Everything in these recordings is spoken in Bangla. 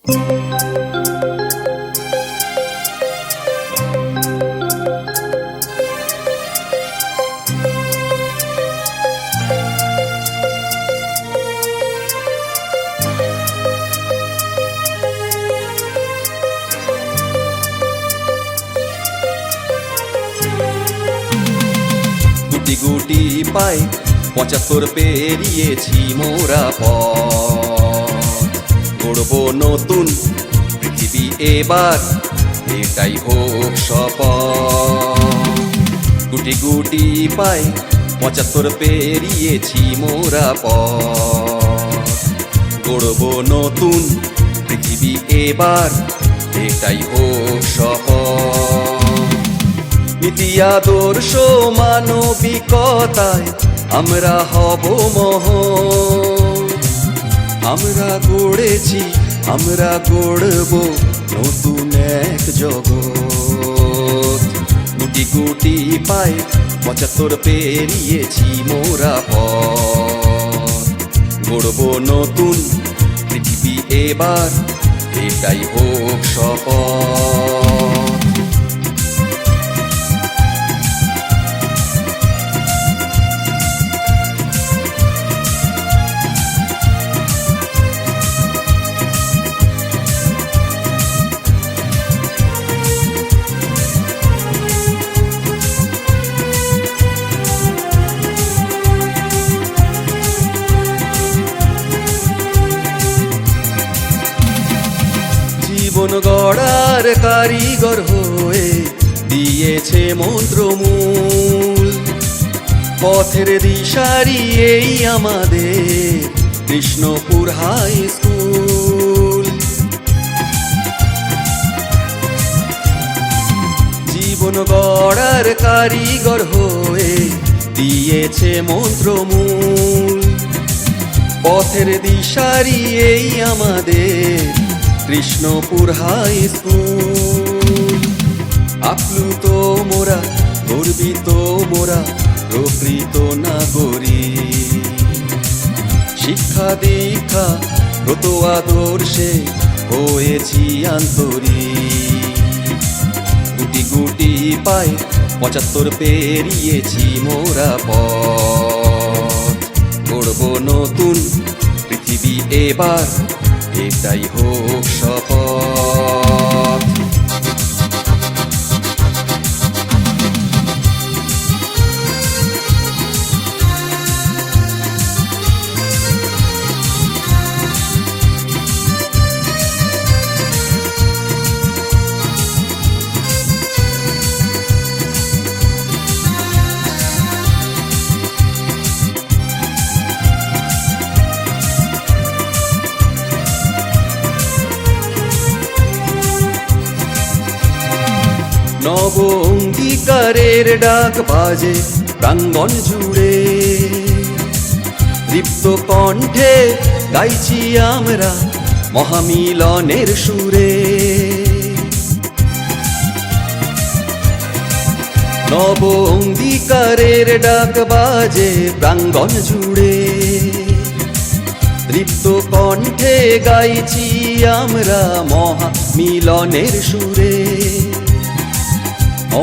গুটি গুটি পাই ৭৫ পেরিয়েছি মোরা পথ, গড়ব নতুন পৃথিবী এবার, এটাই হোক শপথ। গুটি গুটি পাই ৭৫ পেরিয়েছি মোরা পথ, গড়ব নতুন পৃথিবী এবার, এটাই হোক শপথ। নীতি আদর্শ মানবিকতায় আমরা হব মহান, আমরা গড়েছি, আমরা গড়ব নতুন এক জগৎ। গুটি গুটি পাই ৭৫ পেরিয়েছি মোরা পথ, গড়ব নতুন পৃথিবী এবার, এটাই হোক শপথ। জীবন গড়ার কারিগর হয়ে দিয়েছে মন্ত্রমূল, পথের দিশারি এই আমাদের কৃষ্ণপুর হাই স্কুল। জীবন গড়ার কারিগর হয়ে দিয়েছে মন্ত্রমূল, পথের দিশারি এই আমাদের কৃষ্ণপুর হাই স্কুল। আপ্লুত মোরা, গর্বিত মোরা, প্রকৃত নাগরিক। শিক্ষা দীক্ষা ব্রত আদর্শে হয়েছি আন্তরিক। গুটি গুটি পাই ৭৫ পেরিয়েছি মোরা পথ, গড়ব নতুন পৃথিবী এবার, এটাই হোক শপথ। নব অঙ্গীকারের ডাক বাজে প্রাঙ্গণ জুড়ে, দীপ্ত কণ্ঠে গাইছি আমরা মহামিলনের সুরে। নব অঙ্গীকারের ডাক বাজে প্রাঙ্গণ জুড়ে, দীপ্ত কণ্ঠে গাইছি আমরা মহামিলনের সুরে।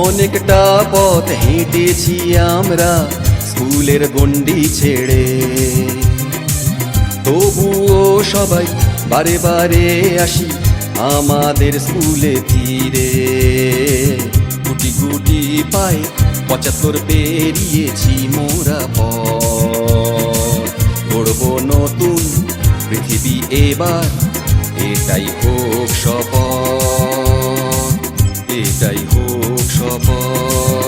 অনেকটা পথ হেঁটেছি আমরা স্কুলের গণ্ডি ছেড়ে, তবুও সবাই বারে বারে আসি আমাদের স্কুলে ফিরে। গুটি গুটি পাই ৭৫ পেরিয়েছি মোরা পথ, গড়ব নতুন পৃথিবী এবার, এটাই হোক শপথ, এটাই হোক শপথ।